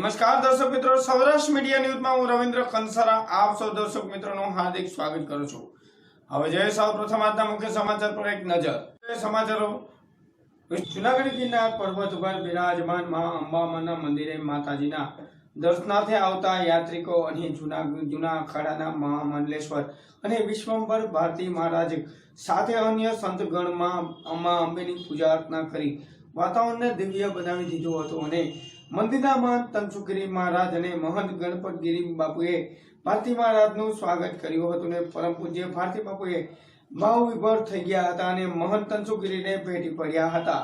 નમસ્કાર દર્શક મિત્રો, સૌરાષ્ટ્ર મીડિયા ન્યૂઝમાં હું રવિન્દ્ર કંસારા આપ સૌ દર્શક મિત્રોનું હાર્દિક સ્વાગત કરું છું। હવે જોઈએ સૌપ્રથમ આજના મુખ્ય સમાચાર પર એક નજર। સમાચારો જૂનાગઢ ગિરનાર પર્વત પર બિરાજમાન માં અંબામાના મંદિરે માતાજીના દર્શનાર્થે આવતા યાત્રિકો અને જૂના અખાડાના મહામંડલેશ્વર અને વિશ્વંભર ભારતી મહારાજ સાથે અન્ય સંતગણમાં અંબા અંબેની પૂજા અર્ચના કરી વાતાવરણને દિવ્ય બનાવી દીધું હતું અને મંદિરના મહંત તનસુખગીરી મહારાજ અને મહંત ગણપતગીરી બાપુએ ભારતી મહારાજનું સ્વાગત કર્યું હતું અને પરમ પૂજ્ય ભારતી બાપુએ ભાવ વિભોર થઈ ગયા હતા અને મહંત તનસુખગીરીને ભેટી પડ્યા હતા।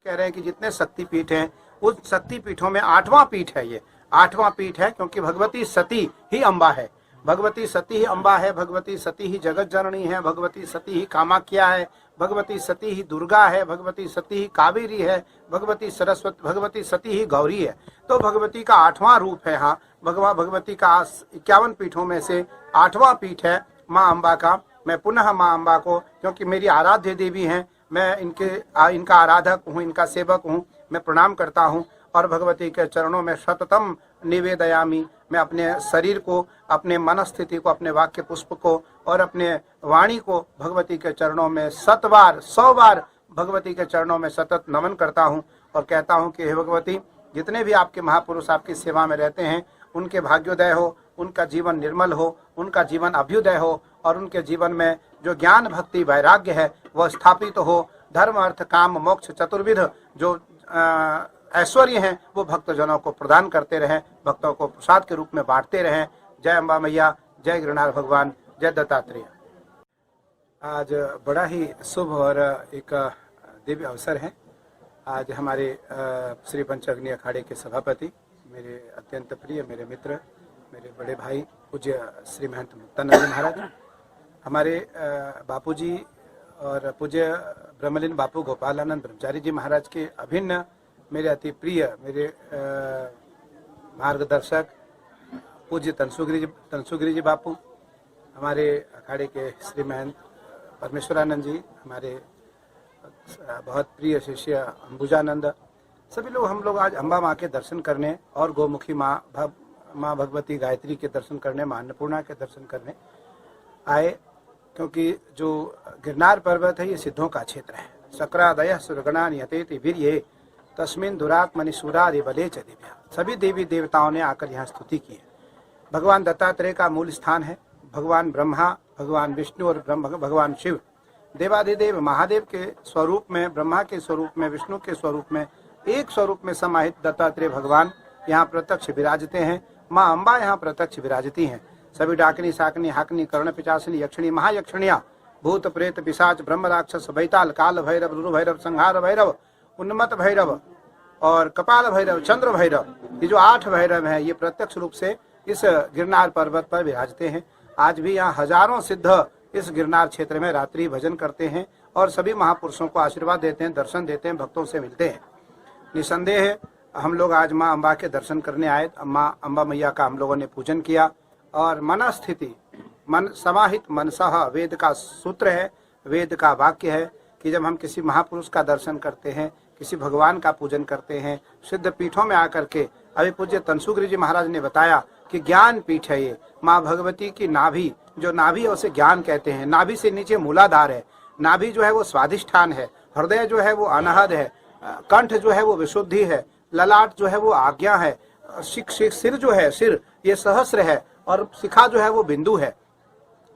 कह रहे हैं कि जितने शक्तिपीठ हैं उस शक्तिपीठों में 8वां पीठ है। ये 8वां पीठ है क्योंकि भगवती सती ही अम्बा है। भगवती सती ही अम्बा है। भगवती सती ही जगत जननी है। भगवती सती ही कामाख्या है। भगवती सती ही दुर्गा है। भगवती सती ही कावेरी है। भगवती सरस्वती, भगवती सती ही गौरी है। तो भगवती का 8वां रूप है। हाँ, भगवती का 51 पीठों में से 8वां पीठ है माँ अम्बा का। मैं पुनः माँ अम्बा को, क्योंकि मेरी आराध्य देवी हैं, मैं इनका आराधक हूँ, इनका सेवक हूँ, मैं प्रणाम करता हूँ और भगवती के चरणों में सततम निवेदयामी। मैं अपने शरीर को, अपने मन स्थिति को, अपने वाक्य पुष्प को और अपने वाणी को भगवती के चरणों में 100 बार भगवती के चरणों में सतत नमन करता हूँ और कहता हूँ कि हे भगवती, जितने भी आपके महापुरुष आपकी सेवा में रहते हैं उनके भाग्योदय हो, उनका जीवन निर्मल हो, उनका जीवन अभ्युदय हो और उनके जीवन में जो ज्ञान भक्ति वैराग्य है वह स्थापित हो। धर्म अर्थ काम मोक्ष चतुर्विध जो ऐश्वर्य हैं वो भक्तजनों को प्रदान करते रहें, भक्तों को प्रसाद के रूप में बांटते रहें। जय अम्बा मैया, जय गिरनार भगवान, जय दत्तात्रेय। आज बड़ा ही शुभ और एक दिव्य अवसर है। आज हमारे श्री पंचअग्नि अखाड़े के सभापति, मेरे अत्यंत प्रिय, मेरे मित्र, मेरे बड़े भाई पूज्य श्री महंत मुक्तानंद महाराज, हमारे बापूजी और पूज्य ब्रह्मलीन बापू गोपालानंद ब्रह्मचारी जी महाराज के अभिन्न, मेरे अति प्रिय, मेरे मार्गदर्शक पूज्य तनसुखगिरी जी बापू, हमारे अखाड़े के श्री महंत परमेश्वरानंद जी, हमारे बहुत प्रिय शिष्य अंबुजानंद, सभी लोग, हम लोग आज अम्बा माँ के दर्शन करने और गोमुखी माँ भगवती गायत्री के दर्शन करने, माँ अन्नपूर्णा के दर्शन करने आए। क्योंकि जो गिरनार पर्वत है ये सिद्धों का क्षेत्र है। सक्रादय सुरगणान यतेति वीर्ये तस्मिन दुरात्मनि सूरादि बले च दिव्या। सभी देवी देवताओं ने आकर यहाँ स्तुति की है। भगवान दत्तात्रेय का मूल स्थान है। भगवान ब्रह्मा, भगवान विष्णु और भगवान शिव, देवाधिदेव महादेव के स्वरूप में, ब्रह्मा के स्वरूप में, विष्णु के स्वरूप में, एक स्वरूप में समाहित दत्तात्रेय भगवान यहाँ प्रत्यक्ष विराजते हैं। माँ अम्बा यहाँ प्रत्यक्ष विराजती हैं। सभी डाकनी साकनी हाकनी कर्ण पिचासिनी यक्षिणी महायक्षिणियाँ भूत प्रेत पिशाच ब्रह्म राक्षस बैताल काल भैरव रुरु भैरव संहार भैरव उन्मत्त भैरव और कपाल भैरव चंद्र भैरव, ये जो 8 भैरव हैं ये प्रत्यक्ष रूप से इस गिरनार पर्वत पर विराजते हैं। आज भी यहाँ हजारों सिद्ध इस गिरनार क्षेत्र में रात्रि भजन करते हैं और सभी महापुरुषों को आशीर्वाद देते हैं, दर्शन देते हैं, भक्तों से मिलते हैं। निसंदेह हम लोग आज माँ अम्बा के दर्शन करने आए। माँ अम्बा मैया का हम लोगों ने पूजन किया और मन स्थिति मन समाहित मनसह वेद का सूत्र है, वेद का वाक्य है कि जब हम किसी महापुरुष का दर्शन करते हैं, किसी भगवान का पूजन करते हैं, सिद्ध पीठों में आकर के, अभी पूज्य तनसुखगिरी जी महाराज ने बताया कि ज्ञान पीठ है ये। माँ भगवती की नाभि, जो नाभि है उसे ज्ञान कहते हैं। नाभि से नीचे मूलाधार है, नाभि जो है वो स्वाधिष्ठान है, हृदय जो है वो अनहद है, कंठ जो है वो विशुद्धि है, ललाट जो है वो आज्ञा है, सिर जो है सिर ये सहस्र है और शिखा जो है वो बिंदु है।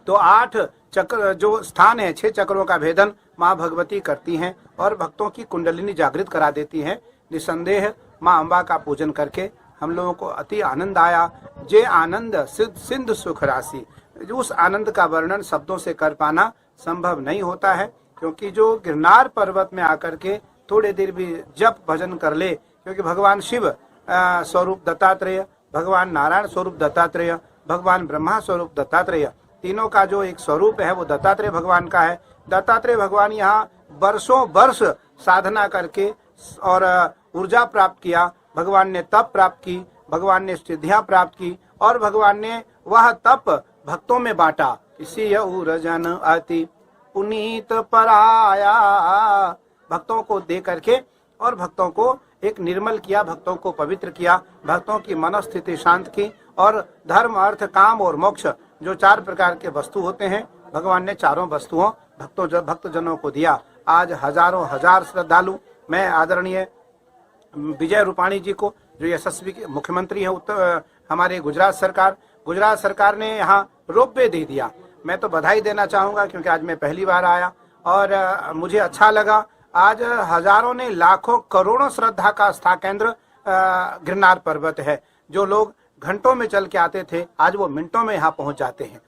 तो 8 चक्र जो स्थान है, 6 चक्रों का भेदन माँ भगवती करती हैं और भक्तों की कुंडलिनी जागृत करा देती हैं। निसंदेह माँ अम्बा का पूजन करके हम लोगों को अति आनंद आया। जे आनंद सिंधु सुख राशि, उस आनंद का वर्णन शब्दों से कर पाना संभव नहीं होता है, क्योंकि जो गिरनार पर्वत में आकर के थोड़े देर भी जप भजन कर ले, क्योंकि भगवान शिव स्वरूप दत्तात्रेय, भगवान नारायण स्वरूप दत्तात्रेय, भगवान ब्रह्मा स्वरूप दत्तात्रेय, तीनों का जो एक स्वरूप है वो दत्तात्रेय भगवान का है। दत्तात्रेय भगवान यहाँ वर्षों वर्ष साधना करके और ऊर्जा प्राप्त किया, भगवान ने तप प्राप्त की, भगवान ने सिद्धियां प्राप्त की और भगवान ने वह तप भक्तों में बांटा। इसी उर्जन अति पुनीत पराया, भक्तों को दे करके और भक्तों को एक निर्मल किया, भक्तों को पवित्र किया, भक्तों की मनस्थिति शांत की और धर्म अर्थ काम और मोक्ष जो 4 प्रकार के वस्तु होते हैं, भगवान ने चारों वस्तुओं भक्तजनों को दिया। आज हजारों हजार श्रद्धालु, मैं आदरणीय विजय रूपाणी जी को जो यशस्वी मुख्यमंत्री है हमारे गुजरात सरकार ने यहाँ रोपवे दे दिया। मैं तो बधाई देना चाहूँगा क्योंकि आज मैं पहली बार आया और मुझे अच्छा लगा। आज हजारों ने लाखों करोड़ों श्रद्धा का आस्था केंद्र गिरनार पर्वत है। जो लोग घंटों में चल के आते थे आज वो मिनटों में यहाँ पहुँच जाते हैं।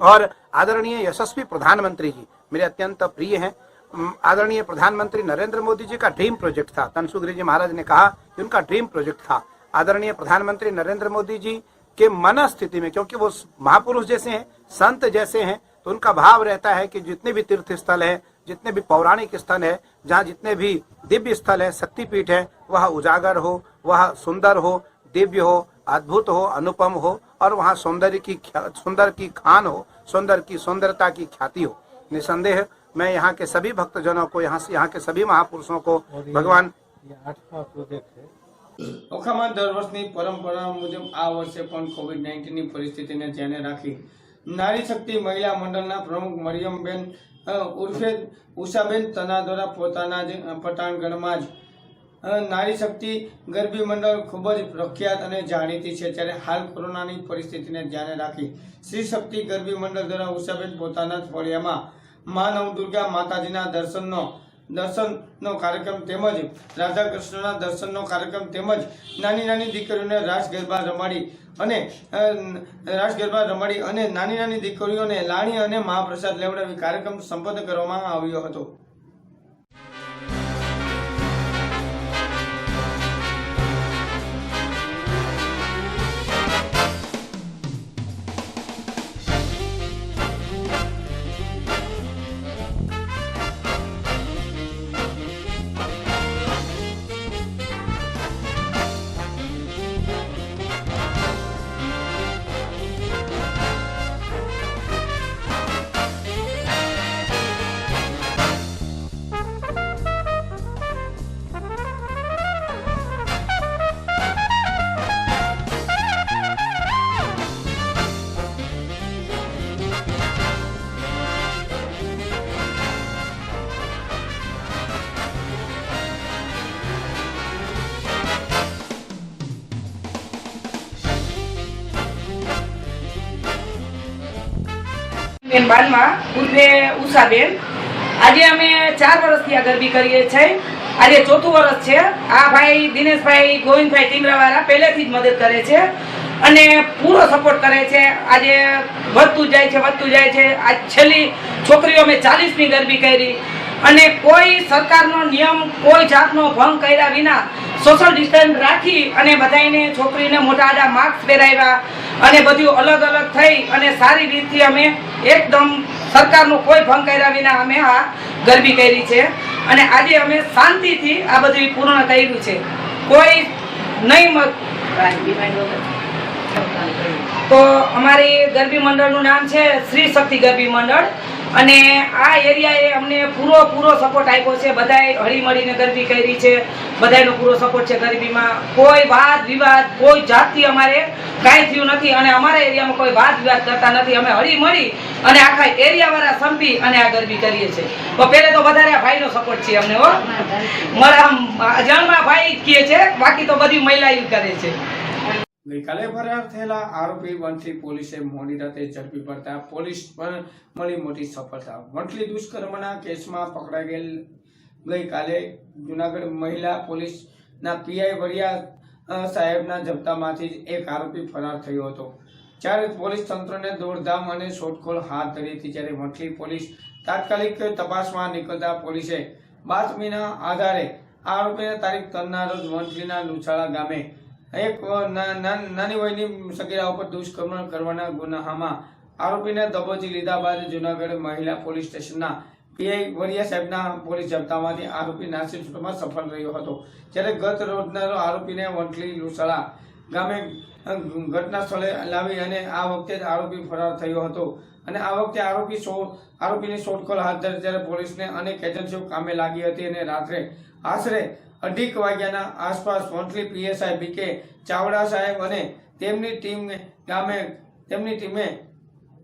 और आदरणीय यशस्वी प्रधानमंत्री जी मेरे अत्यंत प्रिय हैं। आदरणीय प्रधानमंत्री नरेंद्र मोदी जी का ड्रीम प्रोजेक्ट था। तनसुखगिरी जी महाराज ने कहा कि उनका ड्रीम प्रोजेक्ट था। आदरणीय प्रधानमंत्री नरेंद्र मोदी जी के मन स्थिति में, क्योंकि वो महापुरुष जैसे हैं, संत जैसे हैं, तो उनका भाव रहता है कि जितने भी तीर्थ स्थल है, जितने भी पौराणिक स्थल है, जहाँ जितने भी दिव्य स्थल है, शक्तिपीठ है, वह उजागर हो, वह सुंदर हो, दिव्य हो, अद्भुत हो, अनुपम हो और वहाँ सुंदर की खान हो, सुंदरता की ख्याति हो। निसंदेह मैं यहाँ के सभी भक्तजनों को, यहाँ के सभी महापुरुषों को भगवान 8वां प्रोजेक्ट है। ઓખામાં દર વર્ષની પરંપરા મુજબ આ વર્ષે પણ કોવિડ-19 ની પરિસ્થિતિને ધ્યાને રાખી નારી શક્તિ મહિલા મંડળના પ્રમુખ મરિયમબેન ઉર્ફે ઉષાબેન તના દ્વારા પોતાના જ પટાણગઢમાં જ નારી શક્તિ ગરબી મંડળ ખૂબ જ પ્રખ્યાત અને જાણીતી છે। ત્યારે હાલ કોરોનાની પરિસ્થિતિને ધ્યાને રાખી શ્રી શક્તિ ગરબી મંડળ દ્વારા ઉષાબેન પોતાના જ ફળિયામાં મા નવદુર્ગા માતાજીના દર્શનનો કાર્યક્રમ તેમજ રાધા કૃષ્ણના દર્શનનો કાર્યક્રમ તેમજ નાની નાની દીકરીઓને રાસ ગરબા રમાડી અને નાની નાની દીકરીઓને લાણી અને મહાપ્રસાદ લેવડાવી કાર્યક્રમ સંપન્ન કરવામાં આવ્યો હતો। બેન બાલમાં ઉર્ફે ઉષાબેન, આજે અમે 4 વર્ષથી આ ગરબી કરીએ છીએ। આજે 4થું વર્ષ છે। આ ભાઈ દિનેશભાઈ ગોવિંદભાઈ ટીમરાવાળા પહેલેથી જ મદદ કરે છે અને પૂરો સપોર્ટ કરે છે. આજે વધતું જાય છે. આજ છેલ્લી છોકરીઓ અમે 40ની ગરબી કરી અને કોઈ સરકારનો નિયમ કોઈ જાતનો ભંગ કર્યા વિના સોશિયલ ડિસ્ટન્સ રાખી અને બધાને છોકરીને મોટા આડા માસ્ક પહેરાવ્યા અને બધું અલગ અલગ થઈ અને સારી રીતથી અમે એકદમ સરકારનો કોઈ ભંગ કર્યા વિના અમે આ ગરબી કરી છે અને આજે અમે શાંતિથી આ બધું પૂર્ણ કર્યું છે. કોઈ નહીં તો અમારી ગરબી મંડળનું નામ છે શ્રી શક્તિ ગરબી મંડળ અને આ એરિયાએ અમને પૂરો સપોર્ટ આપ્યો છે. બધાએ હળી મળીને ગરબી કરી છે. બધાનો પૂરો સપોર્ટ છે ગરબીમાં. કોઈ વાદ વિવાદ કોઈ જાતથી અમારે કાંઈ થયું નથી અને અમારા એરિયામાં કોઈ વાદ વિવાદ કરતા નથી. અમે હળી મળી અને આખા એરિયાવાળા સંપી અને આ ગરબી કરીએ છીએ. તો પહેલે તો વધારે આ ભાઈનો સપોર્ટ છે અમને. મારા જણમાં ભાઈ કહે છે, બાકી તો બધી મહિલાઓ કરે છે. ગઈકાલે ફરાર થયેલા આરોપી વંથલી પોલીસે મોડી રાતે ઝડપી પડતા પોલીસ પર મળી મોટી સફળતા. વંથલી દુષ્કર્મના કેસમાં પકડાઈ ગયેલ ગઈકાલે જુનાગઢ મહિલા પોલીસના પીઆઈ વરિયા સાહેબના જપ્તામાંથી જ એક આરોપી ફરાર થયો હતો. જ્યારે પોલીસ તંત્રને દોડધામ અને શોધખોળ હાથ ધરી હતી. જ્યારે વંથલી પોલીસ તાત્કાલિક તપાસમાં નીકળતા પોલીસે બાતમીના આધારે આરોપીને તારીખ 3ના રોજ વંથલીના લુછાળા ગામે એક નાની વયની સગીરા ઉપર દુષ્કર્મ કરવાના ગુનામાં આરોપીને દબોચી લીધા બાદ જુનાગઢ મહિલા પોલીસ સ્ટેશનના પીઆઈ વરિયા સાહેબના પોલીસ જપ્તામાંથી આરોપી નાસી છૂટવામાં સફળ રહ્યો હતો. જ્યારે ગત રોજના આરોપીને વંથલી લુસાળા ગામે ઘટના સ્થળે લાવી અને આ વખતે જ આરોપી ફરાર થયો હતો અને આ વખતે આરોપીની શોધખોળ હાથ ધરી. ત્યારે પોલીસને અનેક એજન્સીઓ કામે લાગી હતી અને રાત્રે આશરે 2:30 વાગ્યાના આસપાસ વંથલી પીએસઆઈ બીકે ચાવડા સાહેબ અને તેમની ટીમે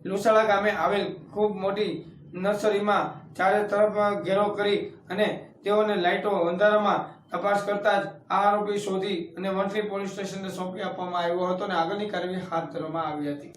લુસાળા ગામે આવેલ ખૂબ મોટી નર્સરીમાં ચારે તરફ ઘેરો કરી અને તેઓને લાઇટો અંધારામાં તપાસ કરતા જ આ આરોપી શોધી અને વંથલી પોલીસ સ્ટેશનને સોંપી આપવામાં આવ્યો હતો અને આગળની કાર્યવાહી હાથ ધરવામાં આવી હતી.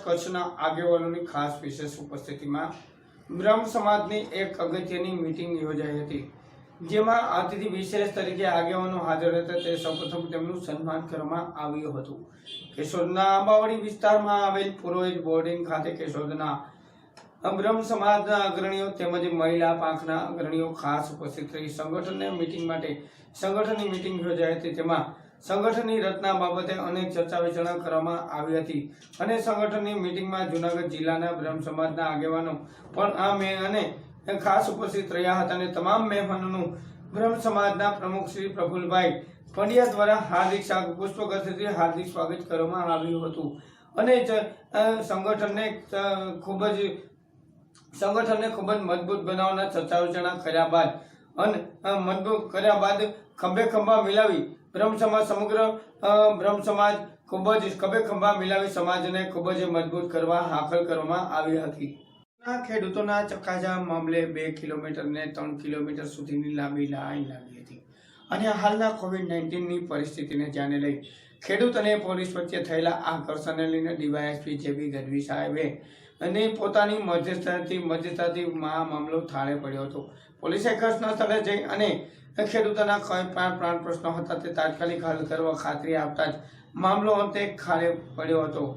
કચ્છના આગેવાનોની ખાસ વિશેષ ઉપસ્થિતિમાં બ્રહ્મ સમાજની એક અગત્યની મીટિંગ યોજાઈ હતી. જેમાં અતિથિ વિશેષ તરીકે આગેવાનો હાજર હતા. તે સૌપ્રથમ તેમનું સન્માન કરવામાં આવ્યું હતું. કેશોદના આંબાવાડી વિસ્તારમાં આવેલ પુરોહિત બોર્ડિંગ ખાતે કેશોદના બ્રહ્મ સમાજના અગ્રણીઓ તેમજ મહિલા પાંખના અગ્રણીઓ ખાસ ઉપસ્થિત રહી સંગઠનની મીટિંગ યોજાઈ હતી. તેમાં સંગઠનની રચના બાબતે અનેક ચર્ચા વિચારણા કરવામાં આવી હતી અને સંગઠનની મીટિંગમાં જૂનાગઢ જિલ્લાના બ્રહ્મ સમાજના આગેવાનો પણ ખાસ ઉપસ્થિત રહ્યા હતા અને તમામ મહેમાનોનું બ્રહ્મ સમાજના પ્રમુખ શ્રી પ્રફુલભાઈ પંડ્યા દ્વારા પુષ્પગુચ્છથી હાર્દિક સ્વાગત કરવામાં આવ્યું હતું અને સંગઠનને ખૂબ જ મજબૂત બનાવવાના ચર્ચા વિચારણા કર્યા બાદ અને મજબૂત કર્યા બાદ ખંભે ખંભા મિલાવી બ્રહ્મ સમાજ સમગ્ર બ્રહ્મ સમાજ ખૂબ જ ખભે ખંભા મિલાવી સમાજને ખૂબ જ મજબૂત કરવા હાકલ કરવામાં આવી હતી. ખેડૂતોના ચક્કાજામ મામલે 2 કિલોમીટર ને 3 કિલોમીટર સુધીની લાંબી લાઈન લાગી હતી અને હાલના કોવિડ-19ની પરિસ્થિતિને ધ્યાને લઈ ખેડૂત અને પોલીસ વચ્ચે થયેલા આ ઘર્ષણને લઈને ડીવાયએસપી જેબી ગઢવી સાહેબે અને પોતાની મધ્યસ્થતાથી મામલો થાળે પડ્યો હતો. પોલીસે ઘટના સ્થળે જઈ અને ખેડૂતોના કઈ પ્રાણ પ્રશ્નો હતા તે તાત્કાલિક હલ કરવા ખાતરી આપતા જ મામલો અંતે ખાલે પડ્યો હતો.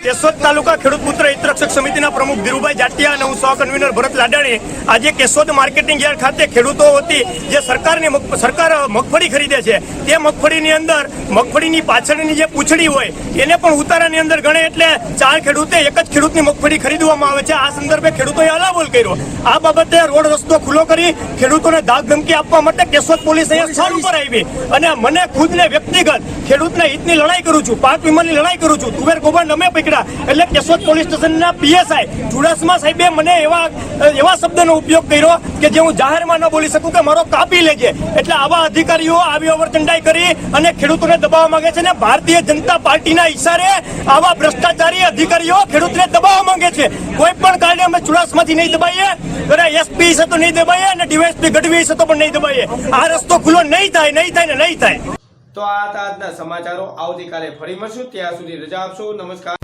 કેશોદ તાલુકા ખેડૂત પુત્ર હિતરક્ષક સમિતિના પ્રમુખ ધીરુભાઈ જાટિયા અને હું સહ કન્વીનર ભરત લાડાણી આજે કેશોદ માર્કેટિંગ યાર્ડ ખાતે ખેડૂતો વતી જે સરકાર મગફળી ખરીદે છે તે મગફળીની અંદર મગફળીની પાછળની જે પૂંછડી હોય એને પણ ઉતારાની અંદર ગણે એટલે 4 ખેડૂતે એક જ ખેડૂતની મગફળી ખરીદવામાં આવે છે. આ સંદર્ભે ખેડૂતોએ હલાબોલ કર્યો. આ બાબતે રોડ રસ્તો ખુલ્લો કરી ખેડૂતોને ધાક ધમકી આપવા માટે કેશોદ પોલીસ અહીંયા સ્થળ ઉપર આવી અને મને ખુદને વ્યક્તિગત ખેડૂતના હિતની લડાઈ કરું છું, પાક વીમાની લડાઈ કરું છું. તુવેર કૌભાંડ અમે પકડ્યા એટલે કેશોદ પોલીસ સ્ટેશનના પીએસઆઈ ચુડાસમા સાહેબે મને એવા શબ્દનો ઉપયોગ કર્યો કે જે હું જાહેરમાં ન બોલી શકું કે મારો કાપી લેજે. એટલે આવા અધિકારીઓ આવી ઓવરચંડાઈ કરી અને ખેડૂતોને દબાવવા માંગે છે ને ભારતીય જનતા પાર્ટીના ઈશારે આવા ભ્રષ્ટાચારી અધિકારીઓ ખેડૂતને દબાવવા માંગે છે. કોઈ પણ કારણે અમે ચુડાસમાથી નહીં દબાઈએ, એસપી છે તો નહીં દબાઈએ અને ડીવાયએસપી ગઢવી છે તો પણ નહીં દબાઈએ. આ રસ્તો ખુલ્લો નહીં થાય ને નહીં થાય. તો આ હતા આજના સમાચારો. આવતીકાલે ફરી મળશું. ત્યાં સુધી રજા આપશો. નમસ્કાર.